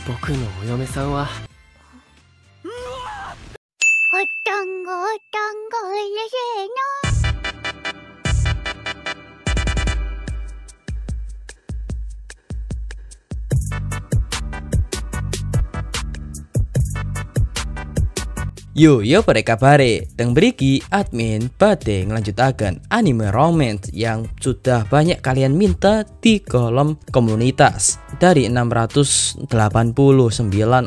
僕のお嫁さんはYo pada kabare, teng beriki admin bade ngelanjutaken anime romance yang sudah banyak kalian minta di kolom komunitas. Dari 689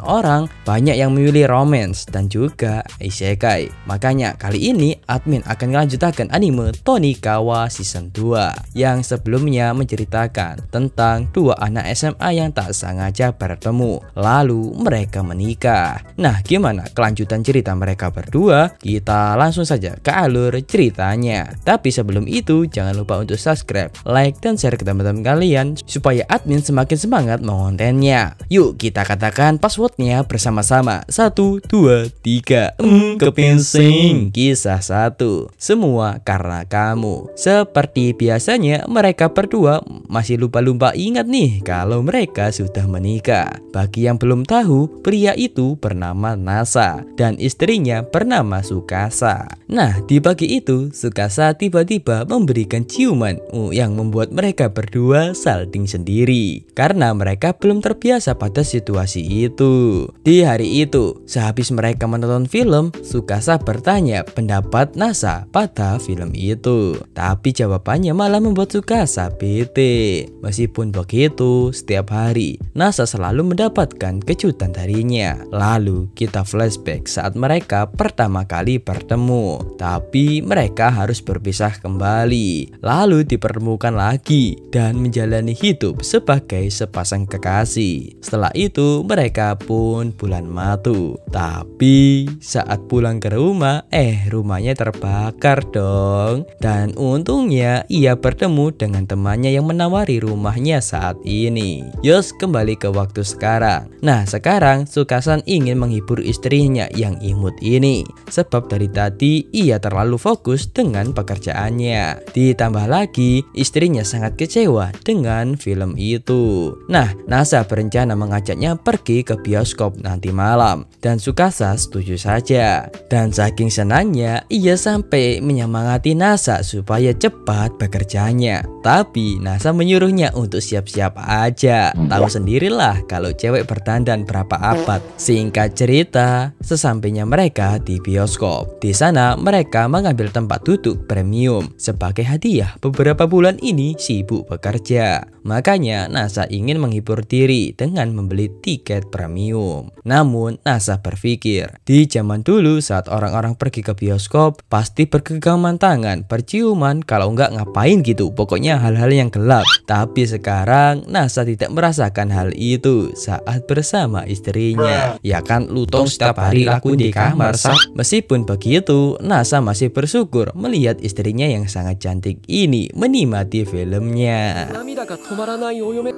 orang, banyak yang memilih romance dan juga isekai. Makanya kali ini admin akan ngelanjutaken anime Tonikawa season 2 yang sebelumnya menceritakan tentang dua anak SMA yang tak sengaja bertemu, lalu mereka menikah. Nah, gimana kelanjutan cerita mereka berdua? Kita langsung saja ke alur ceritanya. Tapi sebelum itu jangan lupa untuk subscribe, like, dan share ke teman-teman kalian supaya admin semakin semangat mengontennya. Yuk kita katakan passwordnya bersama-sama. 1, 2, 3. Kepinsing. Kisah 1. Semua karena kamu. Seperti biasanya mereka berdua masih lupa-lupa ingat nih kalau mereka sudah menikah. Bagi yang belum tahu, pria itu bernama Nasa dan istrinya bernama Tsukasa. Nah, di pagi itu Tsukasa tiba-tiba memberikan ciuman yang membuat mereka berdua salting sendiri karena mereka belum terbiasa pada situasi itu. Di hari itu, sehabis mereka menonton film, Tsukasa bertanya pendapat Nasa pada film itu. Tapi jawabannya malah membuat Tsukasa bete. Meskipun begitu, setiap hari Nasa selalu mendapatkan kejutan darinya. Lalu kita flashback saat mereka pertama kali bertemu, tapi mereka harus berpisah kembali, lalu dipertemukan lagi dan menjalani hidup sebagai sepasang kekasih. Setelah itu mereka pun bulan madu. Tapi saat pulang ke rumah, rumahnya terbakar dong. Dan untungnya ia bertemu dengan temannya yang menawari rumahnya saat ini. Yos, kembali ke waktu sekarang. Nah, sekarang Tsukasa ingin menghibur istrinya yang imut ini, sebab dari tadi ia terlalu fokus dengan pekerjaannya. Ditambah lagi istrinya sangat kecewa dengan film itu. Nah, Nasa berencana mengajaknya pergi ke bioskop nanti malam dan Tsukasa setuju saja. Dan saking senangnya ia sampai menyemangati Nasa supaya cepat bekerjanya. Tapi Nasa menyuruhnya untuk siap-siap aja. Tahu sendirilah kalau cewek berdandan berapa abad. Singkat cerita, sesampainya mereka di bioskop, di sana mereka mengambil tempat duduk premium sebagai hadiah. Beberapa bulan ini sibuk bekerja, makanya Nasa ingin menghibur diri dengan membeli tiket premium. Namun Nasa berpikir, di zaman dulu saat orang-orang pergi ke bioskop pasti bergegaman tangan, berciuman, kalau enggak ngapain gitu, pokoknya hal-hal yang gelap. Tapi sekarang Nasa tidak merasakan hal itu saat bersama istrinya. Ya kan, lu tau setiap hari laku di kamar sah. Meskipun begitu, Nasa masih bersyukur melihat istrinya yang sangat cantik ini menikmati filmnya. 涙が止まらないお嫁、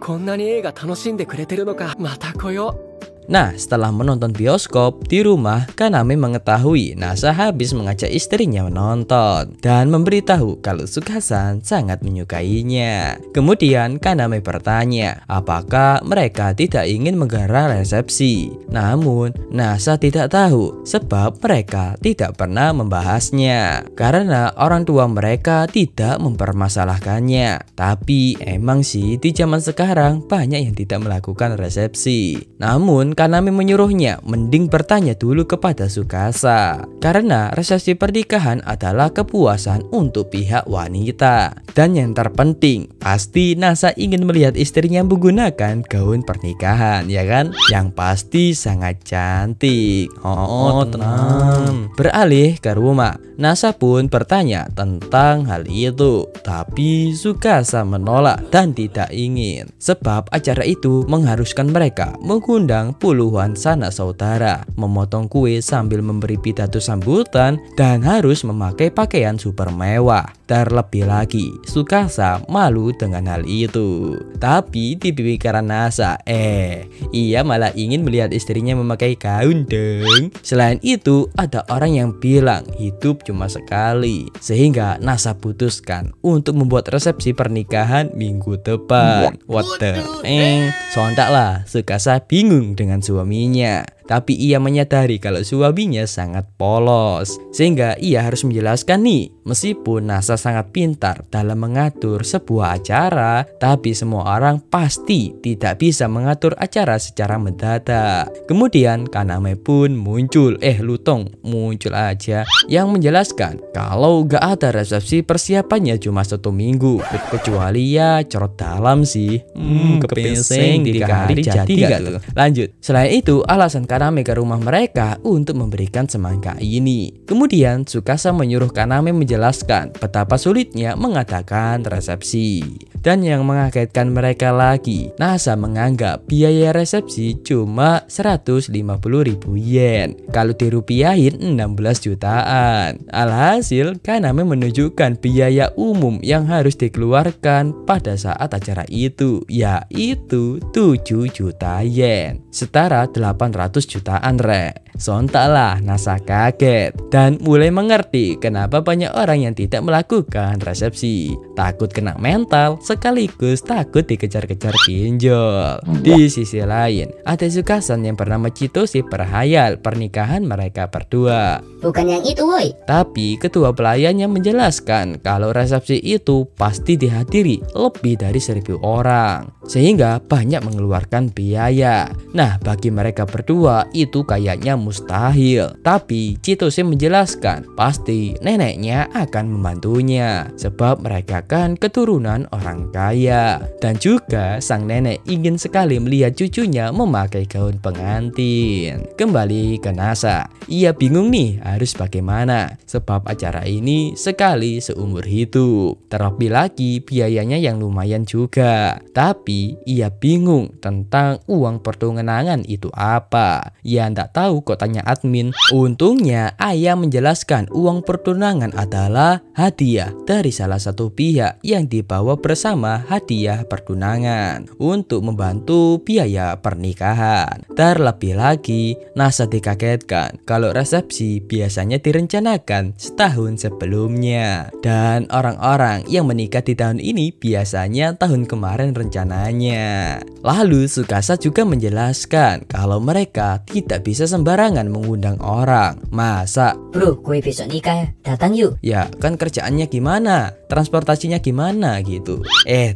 こんなに映画楽しんでくれてるのか、また来よう。 Nah, setelah menonton bioskop di rumah, Kaname mengetahui Nasa habis mengajak istrinya menonton dan memberitahu kalau Tsukasa sangat menyukainya. Kemudian Kaname bertanya apakah mereka tidak ingin menggelar resepsi. Namun Nasa tidak tahu sebab mereka tidak pernah membahasnya karena orang tua mereka tidak mempermasalahkannya. Tapi emang sih di zaman sekarang banyak yang tidak melakukan resepsi. Namun Kaname menyuruhnya mending bertanya dulu kepada Tsukasa karena resepsi pernikahan adalah kepuasan untuk pihak wanita. Dan yang terpenting, pasti Nasa ingin melihat istrinya menggunakan gaun pernikahan, ya kan? Yang pasti sangat cantik. Oh, tenang. Beralih ke rumah, Nasa pun bertanya tentang hal itu, tapi Tsukasa menolak dan tidak ingin sebab acara itu mengharuskan mereka mengundang puluhan sanak saudara, memotong kue sambil memberi pidato sambutan, dan harus memakai pakaian super mewah. Terlebih lagi, Tsukasa malu dengan hal itu. Tapi di pikiran Nasa, ia malah ingin melihat istrinya memakai gaun dong. Selain itu, ada orang yang bilang hidup cuma sekali, sehingga Nasa putuskan untuk membuat resepsi pernikahan minggu depan. What the sontak lah, Tsukasa bingung dengan suaminya. Tapi ia menyadari kalau suaminya sangat polos, sehingga ia harus menjelaskan nih. Meskipun Nasa sangat pintar dalam mengatur sebuah acara, tapi semua orang pasti tidak bisa mengatur acara secara mendadak. Kemudian Kaname pun muncul, Lutong muncul aja, yang menjelaskan kalau gak ada resepsi persiapannya cuma 1 minggu, kecuali ya corot dalam sih. Kepenseng 3 hari jadi gak tuh? Lanjut. Selain itu, alasan Kaname ke rumah mereka untuk memberikan semangka ini. Kemudian Tsukasa menyuruh Kaname menjelaskan betapa sulitnya mengadakan resepsi. Dan yang mengagetkan mereka lagi, Nasa menganggap biaya resepsi cuma 150.000 yen. Kalau dirupiahin 16 jutaan. Alhasil Kaname menunjukkan biaya umum yang harus dikeluarkan pada saat acara itu, yaitu 7 juta yen, setara 800 jutaan Sontaklah Nasa kaget dan mulai mengerti kenapa banyak orang yang tidak melakukan resepsi. Takut kena mental sekaligus takut dikejar-kejar pinjol. Di sisi lain, ada Tsukasan yang bernama Chitose berhayal pernikahan mereka berdua. Bukan yang itu woi. Tapi ketua pelayannya menjelaskan kalau resepsi itu pasti dihadiri lebih dari 1.000 orang, sehingga banyak mengeluarkan biaya. Nah, bagi mereka berdua itu kayaknya mustahil. Tapi Chitose menjelaskan pasti neneknya akan membantunya, sebab mereka kan keturunan orang kaya. Dan juga sang nenek ingin sekali melihat cucunya memakai gaun pengantin. Kembali ke Nasa, ia bingung nih harus bagaimana, sebab acara ini sekali seumur hidup. Terlebih lagi biayanya yang lumayan juga. Tapi ia bingung tentang uang pertunangan itu apa. Ia ndak tahu kok tanya admin. Untungnya ayah menjelaskan uang pertunangan adalah hadiah dari salah satu pihak yang dibawa bersama hadiah pertunangan untuk membantu biaya pernikahan. Terlebih lagi, Nasa dikagetkan kalau resepsi biasanya direncanakan setahun sebelumnya, dan orang-orang yang menikah di tahun ini biasanya tahun kemarin rencananya. Lalu Tsukasa juga menjelaskan kalau mereka tidak bisa sembarangan mengundang orang. Masa Bro, gue besok nikah, datang yuk. ya kan kerjaannya gimana, transportasinya gimana gitu.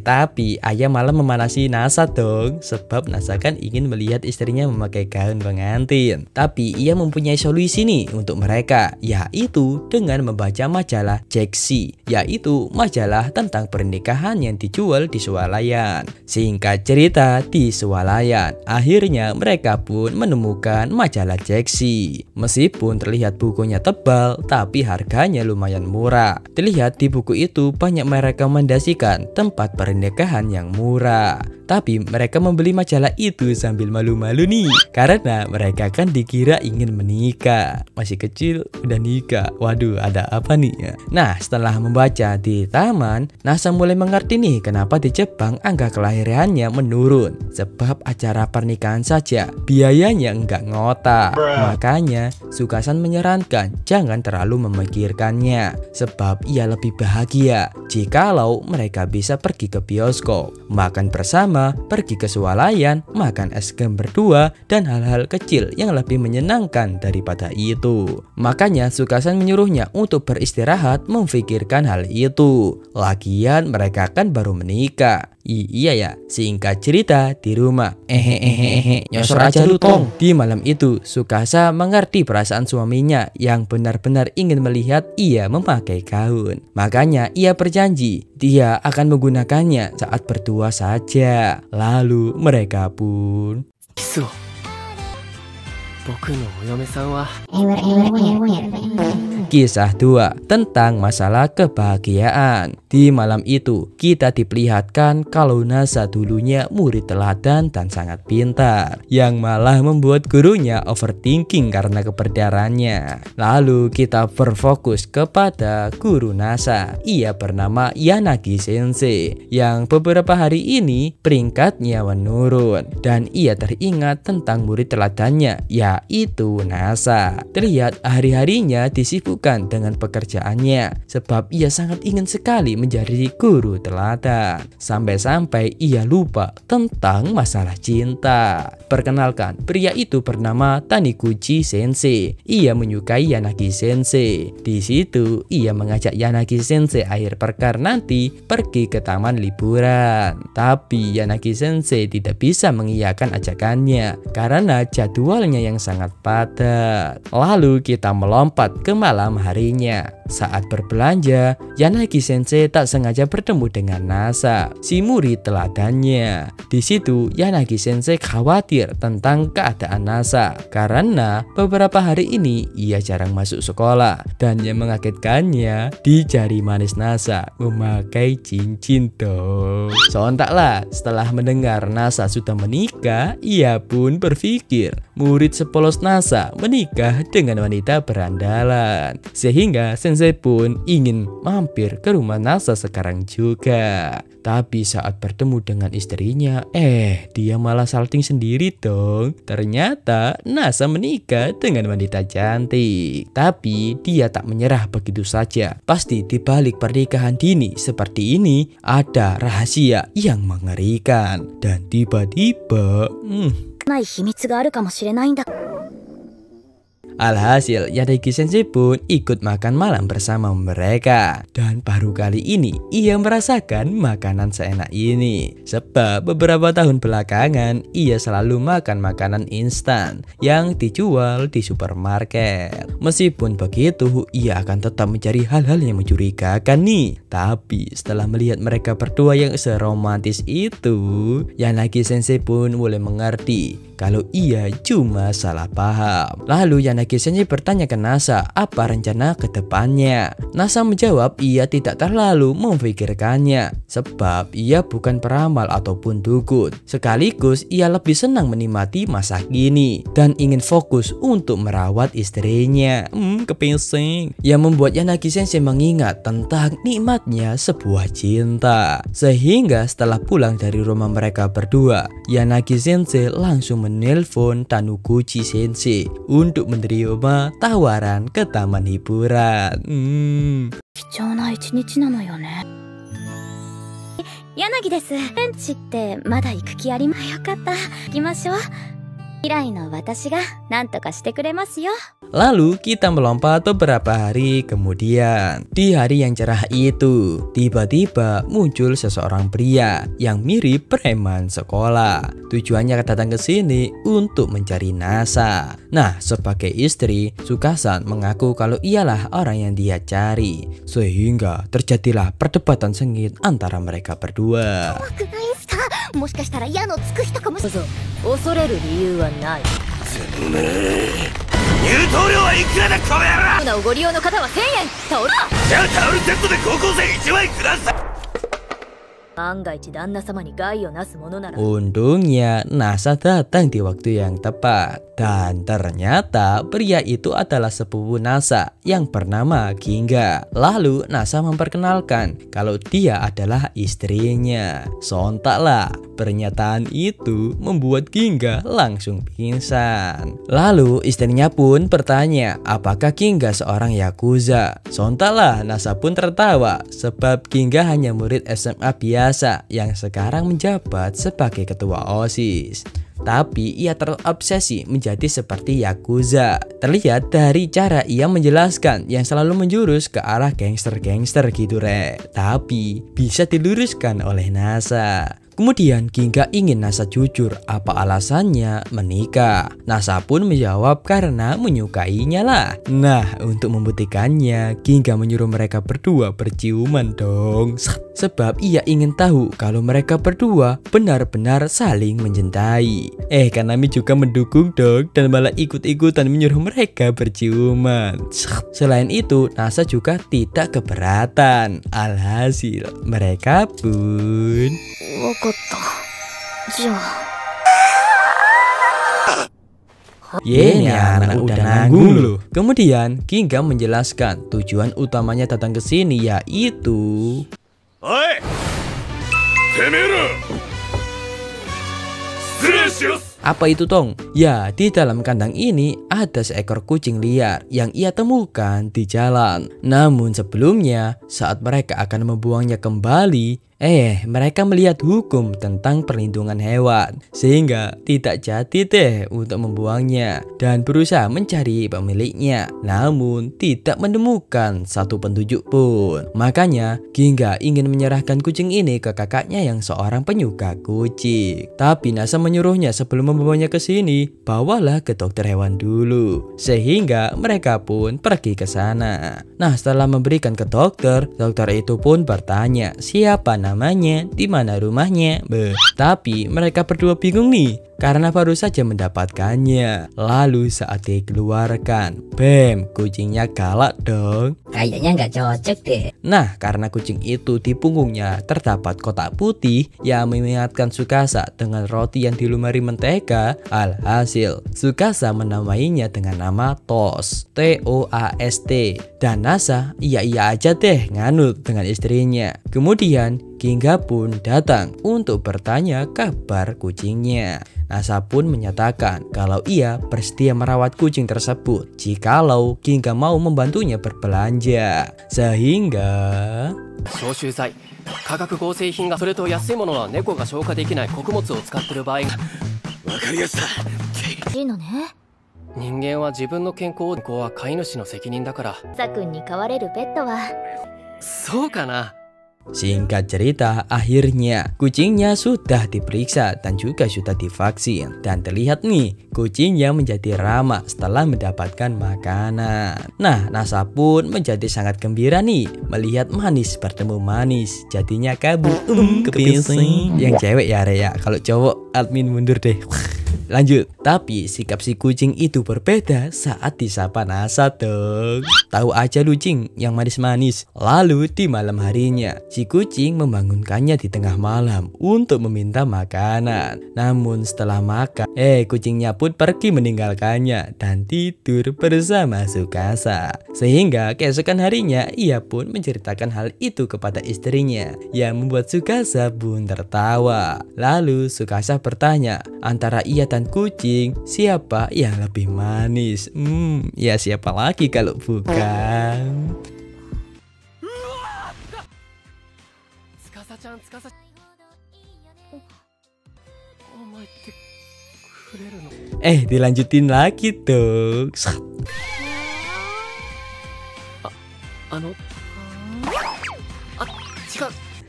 Tapi ayah malah memanasi Nasa dong, sebab Nasa kan ingin melihat istrinya memakai gaun pengantin. Tapi ia mempunyai solusi nih untuk mereka, yaitu dengan membaca majalah Jeksi, yaitu majalah tentang pernikahan yang dijual di swalayan. Singkat cerita, di swalayan akhirnya mereka pun menemukan majalah Jeksi. Meskipun terlihat bukunya tebal, tapi harganya lumayan murah. Terlihat di buku itu banyak merekomendasikan tempat pernikahan yang murah. Tapi mereka membeli majalah itu sambil malu-malu nih, karena mereka kan dikira ingin menikah. Masih kecil udah nikah. Waduh, ada apa nih ya? Nah, setelah membaca di taman, Nasa mulai mengerti nih kenapa di Jepang angka kelahirannya menurun. Sebab acara pernikahan saja biayanya nggak ngotak. Makanya Tsukasan menyarankan jangan terlalu memikirkannya, sebab ia lebih bahagia jikalau mereka bisa pergi ke bioskop, makan bersama, pergi ke swalayan, makan es krim berdua, dan hal-hal kecil yang lebih menyenangkan daripada itu. Makanya Tsukasan menyuruhnya untuk beristirahat memikirkan hal itu. Lagian mereka kan baru menikah. Iya ya, singkat cerita di rumah. Nyosor aja lu Tong. Di malam itu, Tsukasa mengerti perasaan suaminya yang benar-benar ingin melihat ia memakai gaun. Makanya ia berjanji dia akan menggunakannya saat berdua saja. Lalu mereka pun Kisu, boku no oyome-san wa Kisah 2 tentang masalah kebahagiaan. Di malam itu, kita diperlihatkan kalau Nasa dulunya murid teladan dan sangat pintar, yang malah membuat gurunya overthinking karena keberdarannya. Lalu kita berfokus kepada guru Nasa. Ia bernama Yanagi Sensei, yang beberapa hari ini peringkatnya menurun. Dan ia teringat tentang murid teladannya, yaitu Nasa. Terlihat hari-harinya disibukkan dengan pekerjaannya, sebab ia sangat ingin sekali menjadi guru teladan. Sampai-sampai ia lupa tentang masalah cinta. Perkenalkan, pria itu bernama Taniguchi Sensei. Ia menyukai Yanagi Sensei. Di situ ia mengajak Yanagi Sensei akhir pekan nanti pergi ke taman liburan. Tapi Yanagi Sensei tidak bisa mengiyakan ajakannya karena jadwalnya yang sangat padat. Lalu kita melompat ke malam harinya. Saat berbelanja, Yanagi Sensei tak sengaja bertemu dengan Nasa, si murid teladannya. Di situ Yanagi Sensei khawatir tentang keadaan Nasa karena beberapa hari ini ia jarang masuk sekolah, dan yang mengagetkannya, di jari manis Nasa memakai cincin dong. Sontaklah setelah mendengar Nasa sudah menikah, ia pun berpikir murid sepolos Nasa menikah dengan wanita berandalan, sehingga Sensei pun ingin mampir ke rumah Nasa sekarang juga. Tapi saat bertemu dengan istrinya, dia malah salting sendiri dong. Ternyata Nasa menikah dengan wanita cantik. Tapi dia tak menyerah begitu saja. Pasti di balik pernikahan dini seperti ini ada rahasia yang mengerikan. Dan tiba-tiba alhasil, Yanagi Sensei pun ikut makan malam bersama mereka. Dan baru kali ini ia merasakan makanan seenak ini, sebab beberapa tahun belakangan ia selalu makan makanan instan yang dijual di supermarket. Meskipun begitu, ia akan tetap mencari hal-hal yang mencurigakan nih. Tapi setelah melihat mereka berdua yang seromantis itu, Yanagi Sensei pun mulai mengerti kalau ia cuma salah paham. Lalu Yanagi Sensei bertanya ke Nasa apa rencana ke depannya. Nasa menjawab ia tidak terlalu memikirkannya, sebab ia bukan peramal ataupun dukun. Sekaligus ia lebih senang menikmati masa kini dan ingin fokus untuk merawat istrinya. Kepingsing. Yang membuat Yanagi Sensei mengingat tentang nikmatnya sebuah cinta. Sehingga setelah pulang dari rumah mereka berdua, Yanagi Sensei langsung menelpon Taniguchi Sensei untuk menerima tawaran ke taman hiburan. 貴重な一日なのよね。柳です。ベンチってまだ行く気ありまよかった。行きましょう。未来の私が何とかしてくれますよ。 Lalu kita melompat beberapa hari kemudian. Di hari yang cerah itu, tiba-tiba muncul seseorang pria yang mirip preman sekolah. Tujuannya datang ke sini untuk mencari Nasa. Nah, sebagai istri, Sukasan mengaku kalau ialah orang yang dia cari. Sehingga terjadilah perdebatan sengit antara mereka berdua. もしかしたら矢のつく人かもしれない。恐れる理由はない。入湯料はいくらだこの野郎。なおご利用の方は1000円。タオル。じゃあタオルセットで高校生1枚ください。 万が一旦那様に害をなすものなら。 Untungnya Nasa datang di waktu yang tepat. Dan ternyata pria itu adalah sepupu Nasa yang bernama Ginga. Lalu Nasa memperkenalkan kalau dia adalah istrinya. Sontaklah pernyataan itu membuat Ginga langsung pingsan. Lalu istrinya pun bertanya apakah Ginga seorang Yakuza. Sontaklah Nasa pun tertawa sebab Ginga hanya murid SMA biasa yang sekarang menjabat sebagai ketua OSIS. Tapi ia terobsesi menjadi seperti Yakuza. Terlihat dari cara ia menjelaskan yang selalu menjurus ke arah gangster-gangster gitu Tapi bisa diluruskan oleh Nasa. Kemudian Ginga ingin Nasa jujur apa alasannya menikah. Nasa pun menjawab karena menyukainya lah. Nah, untuk membuktikannya, Ginga menyuruh mereka berdua berciuman dong. Sebab ia ingin tahu kalau mereka berdua benar-benar saling mencintai. Kanami juga mendukung dong dan malah ikut-ikutan menyuruh mereka berciuman. Selain itu, Nasa juga tidak keberatan. Alhasil, mereka pun... Ini anak udah nanggung loh. Kemudian Ginga menjelaskan tujuan utamanya datang ke sini yaitu... Oi! Temeru! Apa itu Tong? Ya, di dalam kandang ini ada seekor kucing liar yang ia temukan di jalan. Namun sebelumnya, saat mereka akan membuangnya kembali, mereka melihat hukum tentang perlindungan hewan, sehingga tidak jadi deh untuk membuangnya dan berusaha mencari pemiliknya, namun tidak menemukan satu petunjuk pun. Makanya Ginga ingin menyerahkan kucing ini ke kakaknya yang seorang penyuka kucing. Tapi Nasa menyuruhnya sebelum membawanya ke sini, bawalah ke dokter hewan dulu, sehingga mereka pun pergi ke sana. Nah, setelah memberikan ke dokter, dokter itu pun bertanya siapa namanya, di mana rumahnya. Tapi mereka berdua bingung nih karena baru saja mendapatkannya. Lalu saat dikeluarkan, bam, kucingnya galak dong. Kayaknya nggak cocok deh. Nah, karena kucing itu di punggungnya terdapat kotak putih yang mengingatkan Tsukasa dengan roti yang dilumuri mentega. Alhasil, Tsukasa menamainya dengan nama Toast, T-O-A-S-T. Dan Nasa iya aja deh nganut dengan istrinya. Kemudian Ginga pun datang untuk bertanya kabar kucingnya. Nasa pun menyatakan kalau ia bersedia merawat kucing tersebut jikalau Ginga mau membantunya berbelanja. Sehingga 消臭剤化学合成品がそれと安いものは猫が消化できない穀物を使ってる場合がわかりやした。いいのね。人間は自分の健康は飼い主の責任だから。サ君に飼われるペットはそうかな。 Singkat cerita, akhirnya kucingnya sudah diperiksa dan juga sudah divaksin. Dan terlihat nih, kucingnya menjadi ramah setelah mendapatkan makanan. Nah, Nasa pun menjadi sangat gembira nih melihat manis bertemu manis. Jadinya kabur kepising. Yang cewek ya Rea, kalau cowok admin mundur deh. Lanjut, tapi sikap si kucing itu berbeda saat disapa Nasa dong. Tahu aja lu Cing, yang manis-manis. Lalu di malam harinya, si kucing membangunkannya di tengah malam untuk meminta makanan. Namun setelah makan, kucingnya pun pergi meninggalkannya dan tidur bersama Tsukasa. Sehingga keesokan harinya ia pun menceritakan hal itu kepada istrinya, yang membuat Tsukasa pun tertawa. Lalu Tsukasa bertanya, antara ia dan kucing, siapa yang lebih manis? Ya siapa lagi kalau bukan? Tsukasa-chan, Tsukasa. Dilanjutin lagi dong.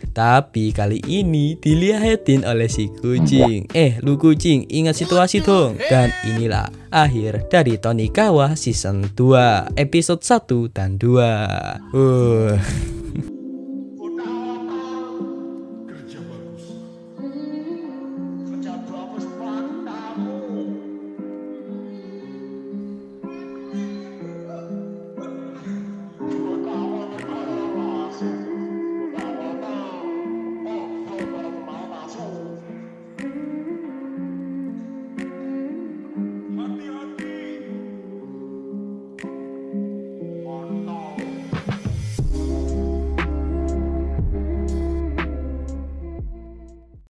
Tapi kali ini dilihatin oleh si kucing. Lu kucing, ingat situasi dong. Dan inilah akhir dari Tonikawa Season 2 episode 1 dan 2.